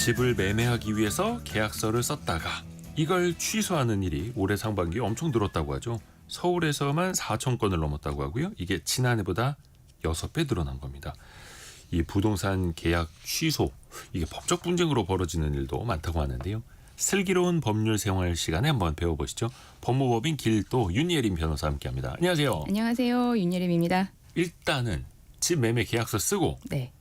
집을 매매하기 위해서 계약서를 썼다가 이걸 취소하는 일이 올해 상반기에 엄청 늘었다고 하죠. 서울에서만 4천 건을 넘었다고 하고요. 이게 지난해보다 6배 늘어난 겁니다. 이 부동산 계약 취소, 이게 법적 분쟁으로 벌어지는 일도 많다고 하는데요. 슬기로운 법률 생활 시간에 한번 배워보시죠. 법무법인 길도 윤예림 변호사와 함께합니다. 안녕하세요. 안녕하세요. 윤예림입니다. 일단은 집 매매 계약서 쓰고 네.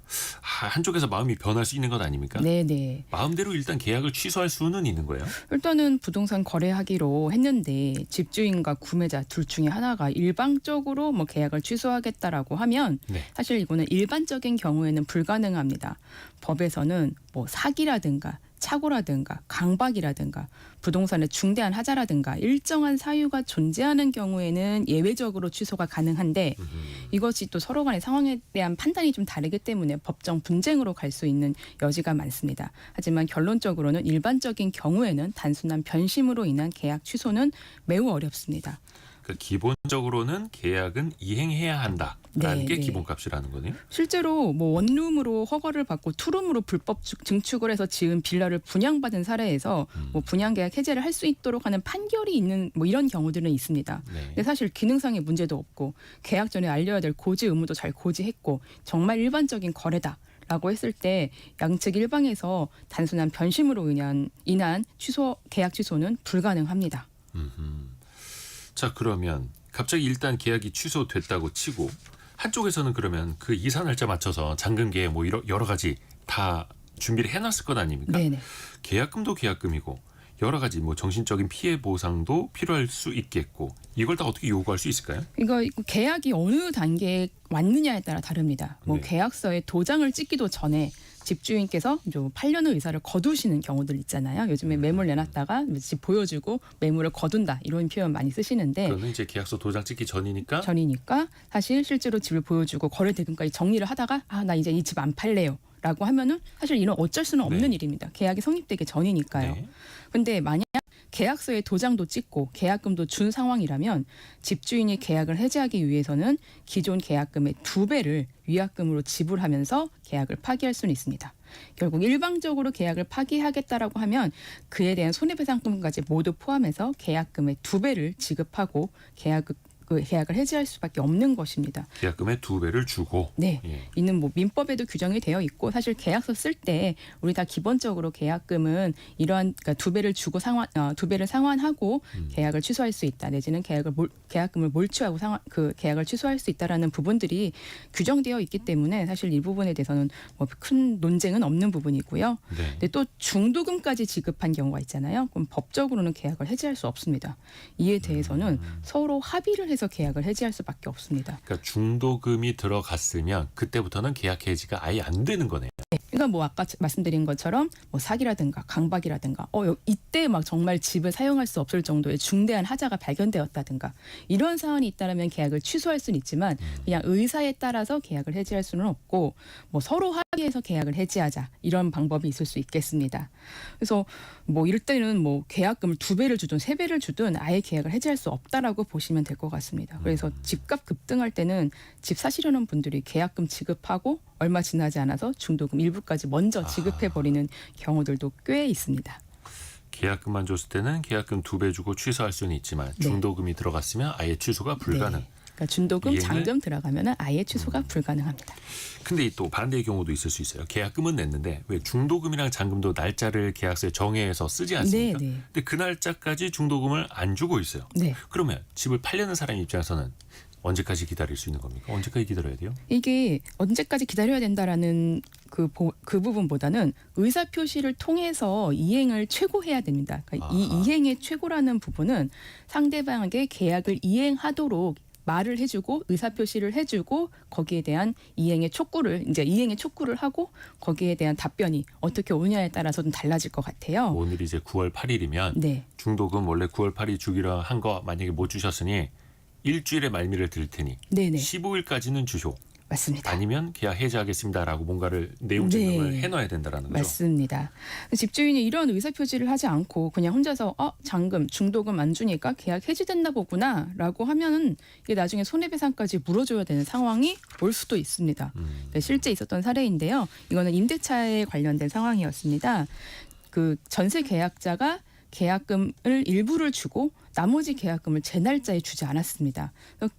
한쪽에서 마음이 변할 수 있는 것 아닙니까? 네네. 마음대로 일단 계약을 취소할 수는 있는 거예요? 일단은 부동산 거래하기로 했는데 집주인과 구매자 둘 중에 하나가 일방적으로 계약을 취소하겠다라고 하면 네. 사실 이거는 일반적인 경우에는 불가능합니다. 법에서는 사기라든가 착오라든가 강박이라든가 부동산의 중대한 하자라든가 일정한 사유가 존재하는 경우에는 예외적으로 취소가 가능한데 이것이 또 서로 간의 상황에 대한 판단이 좀 다르기 때문에 법정 분쟁으로 갈 수 있는 여지가 많습니다. 하지만 결론적으로는 일반적인 경우에는 단순한 변심으로 인한 계약 취소는 매우 어렵습니다. 기본적으로는 계약은 이행해야 한다라는 게 네. 기본값이라는 거네요. 실제로 원룸으로 허가를 받고 투룸으로 불법 증축을 해서 지은 빌라를 분양받은 사례에서 분양계약 해제를 할 수 있도록 하는 판결이 있는 이런 경우들은 있습니다. 네. 근데 사실 기능상의 문제도 없고 계약 전에 알려야 될 고지 의무도 잘 고지했고 정말 일반적인 거래다. 라고 했을 때 양측 일방에서 단순한 변심으로 인한 계약 취소는 불가능합니다. 자, 그러면 갑자기 일단 계약이 취소됐다고 치고 한쪽에서는 그러면 그 이사 날짜 맞춰서 잔금계 여러 가지 다 준비를 해놨을 것 아닙니까? 네네. 계약금도 계약금이고 여러 가지 정신적인 피해 보상도 필요할 수 있겠고 이걸 다 어떻게 요구할 수 있을까요? 이거 계약이 어느 단계에 왔느냐에 따라 다릅니다. 네. 계약서에 도장을 찍기도 전에 집주인께서 팔려는 의사를 거두시는 경우들 있잖아요. 요즘에 매물 내놨다가 집 보여주고 매물을 거둔다 이런 표현 많이 쓰시는데 그거는 이제 계약서 도장 찍기 전이니까 사실 실제로 집을 보여주고 거래 대금까지 정리를 하다가 나 이제 이 집 안 팔래요. 라고 하면은 사실 이런 어쩔 수는 없는 네. 일입니다. 계약이 성립되기 전이니까요. 네. 근데 만약 계약서에 도장도 찍고 계약금도 준 상황이라면 집주인이 계약을 해지하기 위해서는 기존 계약금의 2배를 위약금으로 지불하면서 계약을 파기할 수는 있습니다. 결국 일방적으로 계약을 파기하겠다라고 하면 그에 대한 손해배상금까지 모두 포함해서 계약금의 2배를 지급하고 계약을 해지할 수밖에 없는 것입니다. 계약금의 2배를 주고 네, 예. 이는 민법에도 규정이 되어 있고 사실 계약서 쓸 때 우리 다 기본적으로 계약금은 이러한 2배를 주고 2배를 상환하고 계약을 취소할 수 있다. 내지는 계약금을 몰취하고 계약을 취소할 수 있다라는 부분들이 규정되어 있기 때문에 사실 이 부분에 대해서는 큰 논쟁은 없는 부분이고요. 네. 근데 또 중도금까지 지급한 경우가 있잖아요. 그럼 법적으로는 계약을 해지할 수 없습니다. 이에 대해서는 서로 합의를 해서 계약을 해지할 수밖에 없습니다. 그러니까 중도금이 들어갔으면 그때부터는 계약 해지가 아예 안 되는 거네요. 그러니까 아까 말씀드린 것처럼 사기라든가 강박이라든가 이때 정말 집을 사용할 수 없을 정도의 중대한 하자가 발견되었다든가 이런 사안이 있다면 계약을 취소할 수는 있지만 그냥 의사에 따라서 계약을 해지할 수는 없고 서로 합의해서 계약을 해지하자 이런 방법이 있을 수 있겠습니다. 그래서 이럴 때는 계약금을 2배를 주든 3배를 주든 아예 계약을 해지할 수 없다라고 보시면 될 것 같습니다. 그래서 집값 급등할 때는 집 사시려는 분들이 계약금 지급하고 얼마 지나지 않아서 중도금 일부까지 먼저 지급해버리는 경우들도 꽤 있습니다. 계약금만 줬을 때는 계약금 2배 주고 취소할 수는 있지만 중도금이 들어갔으면 아예 취소가 불가능. 네. 그러니까 중도금, 이행을? 잔금 들어가면 아예 취소가 불가능합니다. 근데 또 반대의 경우도 있을 수 있어요. 계약금은 냈는데 왜 중도금이랑 잔금도 날짜를 계약서에 정해서 쓰지 않습니까? 네. 근데 그 날짜까지 중도금을 안 주고 있어요. 네. 그러면 집을 팔려는 사람 입장에서는 언제까지 기다릴 수 있는 겁니까? 언제까지 기다려야 돼요? 이게 언제까지 기다려야 된다라는 그 부분보다는 의사 표시를 통해서 이행을 최고해야 됩니다. 그러니까 이 이행의 최고라는 부분은 상대방에게 계약을 이행하도록 말을 해주고 의사 표시를 해주고 거기에 대한 이행의 촉구를 하고 거기에 대한 답변이 어떻게 오느냐에 따라서 좀 달라질 것 같아요. 오늘이 이제 9월 8일이면 네. 중도금 원래 9월 8일 주기로 한 거 만약에 못 주셨으니 일주일의 말미를 드릴 테니 네네. 15일까지는 주쇼. 맞습니다. 아니면 계약 해지하겠습니다라고 뭔가를 내용 증명을 네. 해놔야 된다라는 거죠. 맞습니다. 집주인이 이런 의사표시를 하지 않고 그냥 혼자서 잔금, 중도금 안 주니까 계약 해지됐나 보구나라고 하면은 이게 나중에 손해배상까지 물어줘야 되는 상황이 올 수도 있습니다. 네, 실제 있었던 사례인데요. 이거는 임대차에 관련된 상황이었습니다. 그 전세 계약자가 계약금을 일부를 주고 나머지 계약금을 제 날짜에 주지 않았습니다.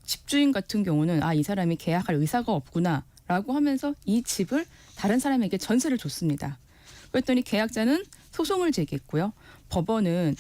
집주인 같은 경우는 이 사람이 계약할 의사가 없구나라고 하면서 이 집을 다른 사람에게 전세를 줬습니다. 그랬더니 계약자는 소송을 제기했고요. 법원은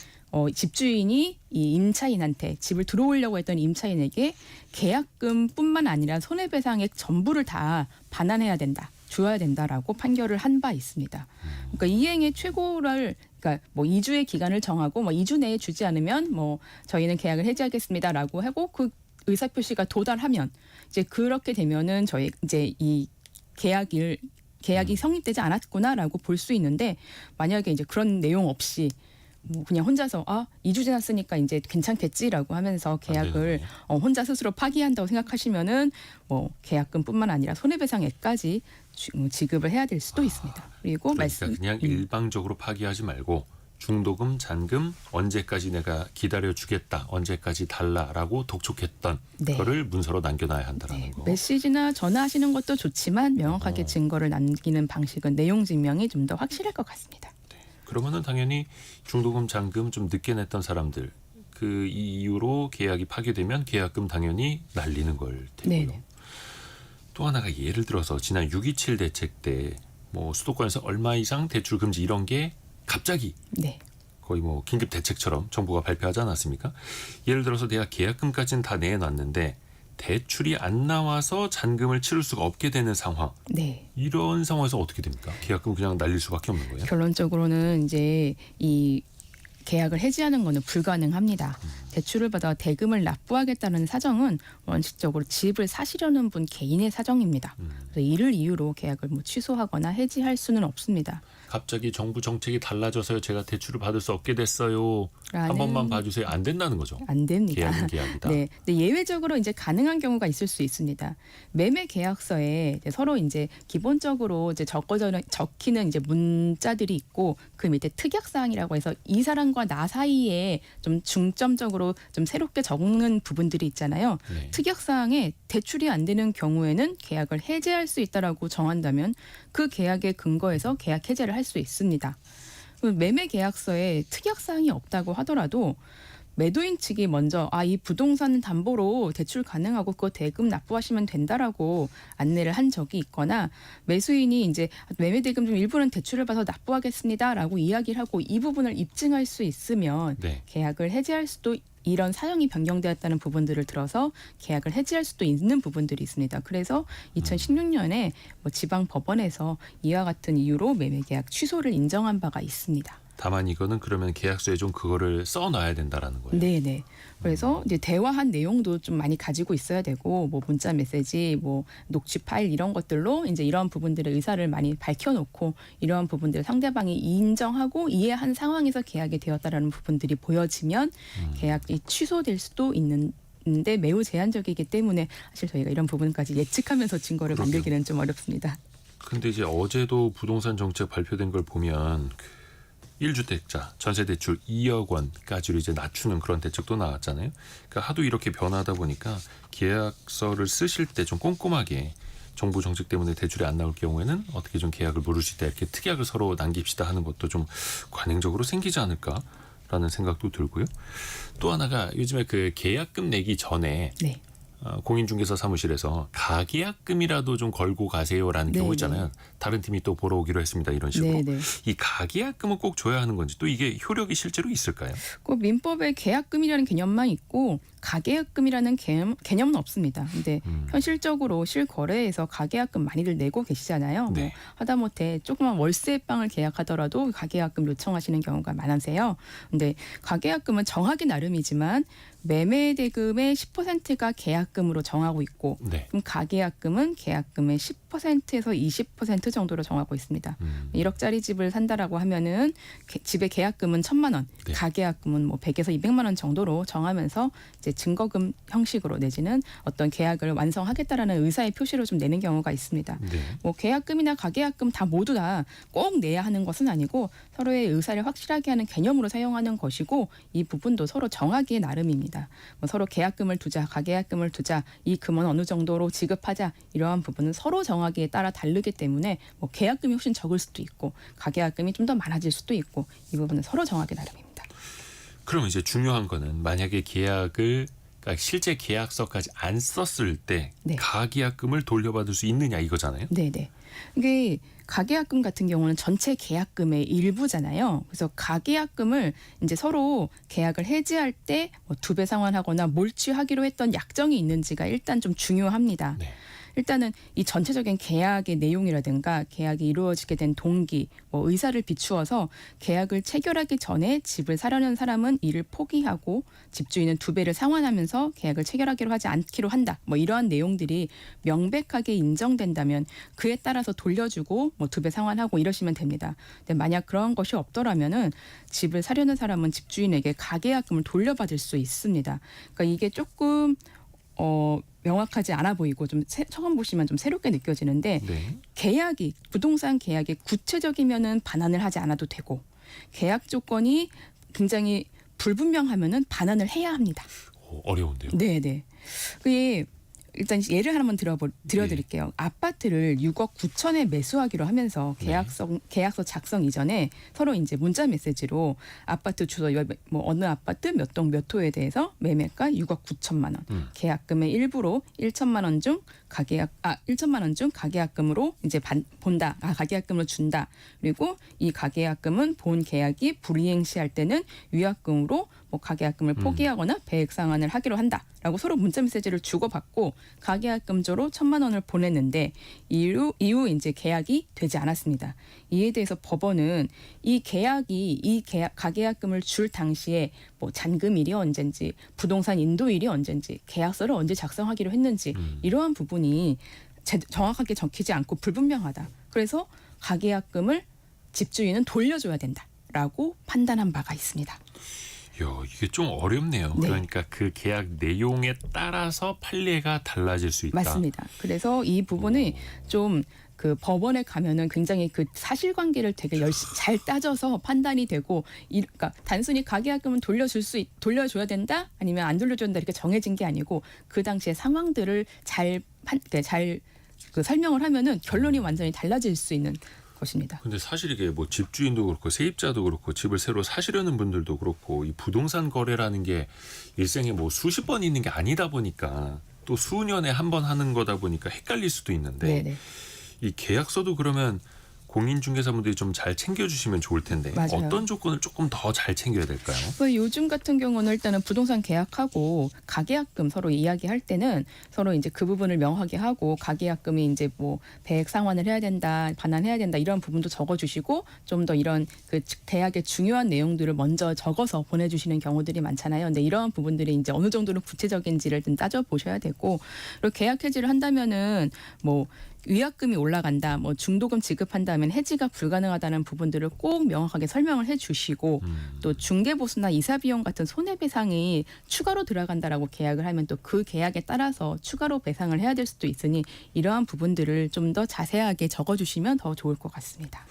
집주인이 이 임차인한테 집을 들어오려고 했던 임차인에게 계약금뿐만 아니라 손해배상액 전부를 다 반환해야 된다. 줘야 된다라고 판결을 한 바 있습니다. 그러니까 이행의 최고를 그러니까 뭐 2주의 기간을 정하고 뭐 2주 내에 주지 않으면 뭐 저희는 계약을 해지하겠습니다라고 하고 그 의사 표시가 도달하면 이제 그렇게 되면은 저희 이제 이 계약이 성립되지 않았구나라고 볼 수 있는데 만약에 이제 그런 내용 없이 뭐 그냥 혼자서 2주 지났으니까 이제 괜찮겠지라고 하면서 계약을 혼자 스스로 파기한다고 생각하시면은 뭐 계약금뿐만 아니라 손해배상액까지 지급을 해야 될 수도 있습니다. 그리고 그러니까 그냥 일방적으로 파기하지 말고 중도금, 잔금 언제까지 내가 기다려주겠다, 언제까지 달라라고 독촉했던 거를 문서로 남겨놔야 한다라는 거. 메시지나 전화하시는 것도 좋지만 명확하게 증거를 남기는 방식은 내용 증명이 좀 더 확실할 것 같습니다. 그러면은 당연히 중도금, 잔금 좀 늦게 냈던 사람들 그 이유로 계약이 파기되면 계약금 당연히 날리는 걸 테고요. 네네. 또 하나가 예를 들어서 지난 6.27 대책 때 뭐 수도권에서 얼마 이상 대출 금지 이런 게 갑자기 거의 뭐 긴급 대책처럼 정부가 발표하지 않았습니까? 예를 들어서 내가 계약금까지는 다 내놨는데 대출이 안 나와서 잔금을 치를 수가 없게 되는 상황. 이런 상황에서 어떻게 됩니까? 계약금 그냥 날릴 수밖에 없는 거예요? 결론적으로는 이제 이 계약을 해지하는 것은 불가능합니다. 대출을 받아 대금을 납부하겠다는 사정은 원칙적으로 집을 사시려는 분 개인의 사정입니다. 그래서 이를 이유로 계약을 뭐 취소하거나 해지할 수는 없습니다. 갑자기 정부 정책이 달라져서요. 제가 대출을 받을 수 없게 됐어요. 한 번만 봐주세요. 안 된다는 거죠. 안 됩니다. 계약은 계약이다. 네. 근데 예외적으로 이제 가능한 경우가 있을 수 있습니다. 매매 계약서에 이제 서로 이제 기본적으로 이제 적히는 이제 문자들이 있고 그 밑에 특약 사항이라고 해서 이 사람과 나 사이에 좀 중점적으로 좀 새롭게 적는 부분들이 있잖아요. 특약 사항에 대출이 안 되는 경우에는 계약을 해지할 수 있다라고 정한다면 그 계약의 근거에서 계약 해제를 할 수 있습니다. 매매 계약서에 특약 사항이 없다고 하더라도 매도인 측이 먼저 이 부동산 담보로 대출 가능하고 그거 대금 납부하시면 된다라고 안내를 한 적이 있거나 매수인이 이제 매매 대금 좀 일부는 대출을 받아서 납부하겠습니다라고 이야기를 하고 이 부분을 입증할 수 있으면 계약을 해지할 수도 이런 사정이 변경되었다는 부분들을 들어서 계약을 해지할 수도 있는 부분들이 있습니다. 그래서 2016년에 뭐 지방 법원에서 이와 같은 이유로 매매 계약 취소를 인정한 바가 있습니다. 다만 이거는 그러면 계약서에 좀 그거를 써놔야 된다라는 거예요. 네네. 그래서 이제 대화한 내용도 좀 많이 가지고 있어야 되고 뭐 문자 메시지, 뭐 녹취 파일 이런 것들로 이제 이런 부분들의 의사를 많이 밝혀놓고 이러한 부분들을 상대방이 인정하고 이해한 상황에서 계약이 되었다라는 부분들이 보여지면 계약이 취소될 수도 있는데 매우 제한적이기 때문에 사실 저희가 이런 부분까지 예측하면서 증거를 만들기는 좀 어렵습니다. 근데 이제 어제도 부동산 정책 발표된 걸 보면 1주택자 전세대출 2억 원까지로 이제 낮추는 그런 대책도 나왔잖아요. 그러니까 하도 이렇게 변하다 보니까 계약서를 쓰실 때 좀 꼼꼼하게 정부 정책 때문에 대출이 안 나올 경우에는 어떻게 좀 계약을 모를 수 있다 이렇게 특약을 서로 남깁시다 하는 것도 좀 관행적으로 생기지 않을까라는 생각도 들고요. 또 하나가 요즘에 그 계약금 내기 전에 공인중개사 사무실에서 가계약금이라도 좀 걸고 가세요라는 경우 있잖아요. 다른 팀이 또 보러 오기로 했습니다. 이런 식으로. 이 가계약금은 꼭 줘야 하는 건지 또 이게 효력이 실제로 있을까요? 꼭 민법에 계약금이라는 개념만 있고 가계약금이라는 개념은 없습니다. 근데 현실적으로 실거래에서 가계약금 많이들 내고 계시잖아요. 뭐 하다못해 조그만 월세방을 계약하더라도 가계약금 요청하시는 경우가 많으세요. 근데 가계약금은 정하기 나름이지만 매매 대금의 10%가 계약금으로 정하고 있고 그럼 가계약금은 계약금의 10%에서 20% 정도로 정하고 있습니다. 1억짜리 집을 산다라고 하면은 집의 계약금은 1,000만 원, 가계약금은 뭐 100에서 200만 원 정도로 정하면서 이제 이제 증거금 형식으로 내지는 어떤 계약을 완성하겠다라는 의사의 표시로 좀 내는 경우가 있습니다. 네. 뭐 계약금이나 가계약금 다 모두 다 꼭 내야 하는 것은 아니고 서로의 의사를 확실하게 하는 개념으로 사용하는 것이고 이 부분도 서로 정하기에 나름입니다. 뭐 서로 계약금을 두자, 가계약금을 두자, 이 금은 어느 정도로 지급하자 이러한 부분은 서로 정하기에 따라 다르기 때문에 뭐 계약금이 훨씬 적을 수도 있고 가계약금이 좀 더 많아질 수도 있고 이 부분은 서로 정하기 나름입니다. 그럼 이제 중요한 거는 만약에 계약을 그러니까 실제 계약서까지 안 썼을 때 네. 가계약금을 돌려받을 수 있느냐 이거잖아요. 네네. 이게 가계약금 같은 경우는 전체 계약금의 일부잖아요. 그래서 가계약금을 이제 서로 계약을 해지할 때 뭐 2배 상환하거나 몰취하기로 했던 약정이 있는지가 일단 좀 중요합니다. 네. 일단은 이 전체적인 계약의 내용이라든가 계약이 이루어지게 된 동기, 뭐 의사를 비추어서 계약을 체결하기 전에 집을 사려는 사람은 이를 포기하고 집주인은 2배를 상환하면서 계약을 체결하기로 하지 않기로 한다. 뭐 이러한 내용들이 명백하게 인정된다면 그에 따라서 돌려주고 뭐 2배 상환하고 이러시면 됩니다. 근데 만약 그런 것이 없더라면은 집을 사려는 사람은 집주인에게 가계약금을 돌려받을 수 있습니다. 그러니까 이게 조금 명확하지 않아 보이고 좀 처음 보시면 좀 새롭게 느껴지는데 네. 계약이 부동산 계약이 구체적이면은 반환을 하지 않아도 되고 계약 조건이 굉장히 불분명하면은 반환을 해야 합니다. 어려운데요. 네네. 그게 일단 예를 하나만 드려드릴게요. 아파트를 6억 9천에 매수하기로 하면서 계약서 작성 이전에 서로 이제 문자 메시지로 아파트 주소 뭐 어느 아파트 몇 동 몇 호에 대해서 매매가 6억 9천만 원, 계약금의 일부로 1천만 원 중 1천만 원 중 가계약금으로 이제 본다. 가계약금을 준다. 그리고 이 가계약금은 본 계약이 불이행 시할 때는 위약금으로 뭐 가계약금을 포기하거나 배액 상환을 하기로 한다라고 서로 문자 메시지를 주고받고 가계약금조로 1천만 원을 보냈는데 이후 이제 계약이 되지 않았습니다. 이에 대해서 법원은 이 가계약금을 줄 당시에 뭐 잔금일이 언젠지 부동산 인도일이 언젠지 계약서를 언제 작성하기로 했는지 이러한 부분이 정확하게 적히지 않고 불분명하다. 그래서 가계약금을 집주인은 돌려줘야 된다라고 판단한 바가 있습니다. 이게 좀 어렵네요. 네. 그러니까 그 계약 내용에 따라서 판례가 달라질 수 있다. 맞습니다. 그래서 이 부분이 좀 그 법원에 가면은 굉장히 그 사실관계를 되게 잘 따져서 판단이 되고, 그러니까 단순히 가계약금은 돌려줘야 된다, 아니면 안 돌려줘야 된다 이렇게 정해진 게 아니고 그 당시의 상황들을 잘 설명을 하면은 결론이 완전히 달라질 수 있는 것입니다. 근데 사실 이게 뭐 집주인도 그렇고 세입자도 그렇고 집을 새로 사시려는 분들도 그렇고 이 부동산 거래라는 게 일생에 뭐 수십 번 있는 게 아니다 보니까 또 수년에 한 번 하는 거다 보니까 헷갈릴 수도 있는데 네네. 이 계약서도 그러면 공인중개사분들이 좀 잘 챙겨주시면 좋을 텐데 맞아요. 어떤 조건을 조금 더 잘 챙겨야 될까요? 요즘 같은 경우는 일단은 부동산 계약하고 가계약금 서로 이야기할 때는 서로 이제 그 부분을 명확하게 하고 가계약금이 이제 뭐 배액 상환을 해야 된다, 반환해야 된다 이런 부분도 적어주시고 좀 더 이런 그 계약의 중요한 내용들을 먼저 적어서 보내주시는 경우들이 많잖아요. 근데 이러한 부분들이 이제 어느 정도로 구체적인지를 좀 따져 보셔야 되고, 그리고 계약 해지를 한다면은 뭐 위약금이 올라간다, 뭐 중도금 지급한다면 해지가 불가능하다는 부분들을 꼭 명확하게 설명을 해주시고, 또 중개보수나 이사비용 같은 손해배상이 추가로 들어간다라고 계약을 하면 또 그 계약에 따라서 추가로 배상을 해야 될 수도 있으니 이러한 부분들을 좀 더 자세하게 적어주시면 더 좋을 것 같습니다.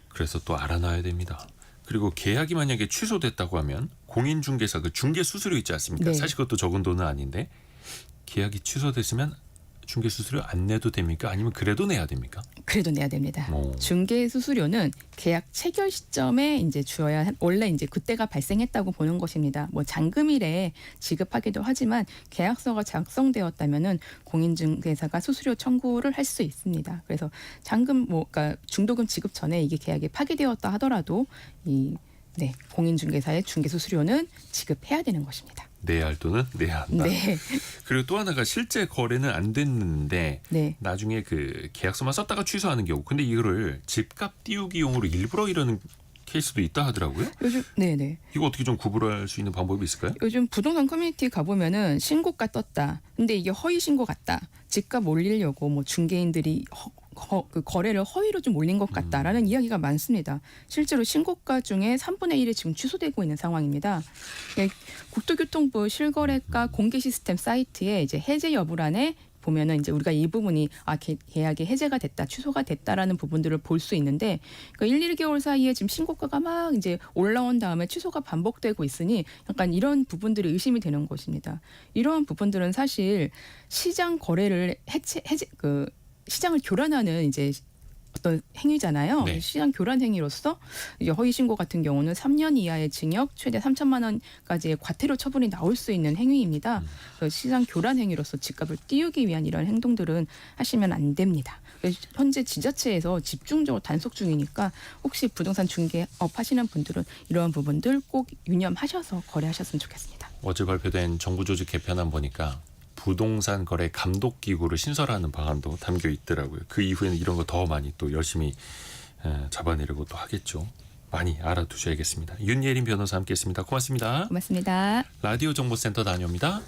그래서 또 알아놔야 됩니다. 그리고 계약이 만약에 취소됐다고 하면 공인중개사 그 중개 수수료 있지 않습니까? 네. 사실 그것도 적은 돈은 아닌데 계약이 취소됐으면 중개 수수료 안 내도 됩니까? 아니면 그래도 내야 됩니까? 그래도 내야 됩니다. 오. 중개 수수료는 계약 체결 시점에 이제 주어야 원래 이제 그때가 발생했다고 보는 것입니다. 뭐 잔금일에 지급하기도 하지만 계약서가 작성되었다면은 공인중개사가 수수료 청구를 할 수 있습니다. 그래서 그러니까 중도금 지급 전에 이게 계약이 파기되었다 하더라도 공인중개사의 중개 수수료는 지급해야 되는 것입니다. 내야 할 돈은 내야 한다. 네. 그리고 또 하나가 실제 거래는 안 됐는데 네. 나중에 그 계약서만 썼다가 취소하는 경우. 근데 이거를 집값 띄우기용으로 일부러 이러는 케이스도 있다 하더라고요. 네네. 이거 어떻게 좀 구분할 수 있는 방법이 있을까요? 요즘 부동산 커뮤니티 가보면은 신고가 떴다. 근데 이게 허위 신고 같다. 집값 올리려고 뭐 중개인들이 그 거래를 허위로 좀 올린 것 같다라는 이야기가 많습니다. 실제로 신고가 중에 3분의 1이 지금 취소되고 있는 상황입니다. 국토교통부 실거래가 공개 시스템 사이트에 이제 해제 여부란에 보면은 이제 우리가 이 부분이 계약이 해제가 됐다, 취소가 됐다라는 부분들을 볼 수 있는데 그 1-2개월 사이에 지금 신고가가 막 이제 올라온 다음에 취소가 반복되고 있으니 약간 이런 부분들이 의심이 되는 것입니다. 이러한 부분들은 사실 시장 거래를 시장을 교란하는 이제 어떤 행위잖아요. 네. 시장 교란 행위로서 이제 허위 신고 같은 경우는 3년 이하의 징역, 최대 3천만 원까지의 과태료 처분이 나올 수 있는 행위입니다. 그래서 시장 교란 행위로서 집값을 띄우기 위한 이런 행동들은 하시면 안 됩니다. 현재 지자체에서 집중적으로 단속 중이니까 혹시 부동산 중개업 하시는 분들은 이러한 부분들 꼭 유념하셔서 거래하셨으면 좋겠습니다. 어제 발표된 정부 조직 개편안 보니까 부동산 거래 감독 기구를 신설하는 방안도 담겨 있더라고요. 그 이후에는 이런 거 더 많이 또 열심히 잡아내려고 또 하겠죠. 많이 알아두셔야겠습니다. 윤예린 변호사 함께했습니다. 고맙습니다. 고맙습니다. 라디오 정보센터 다녀옵니다.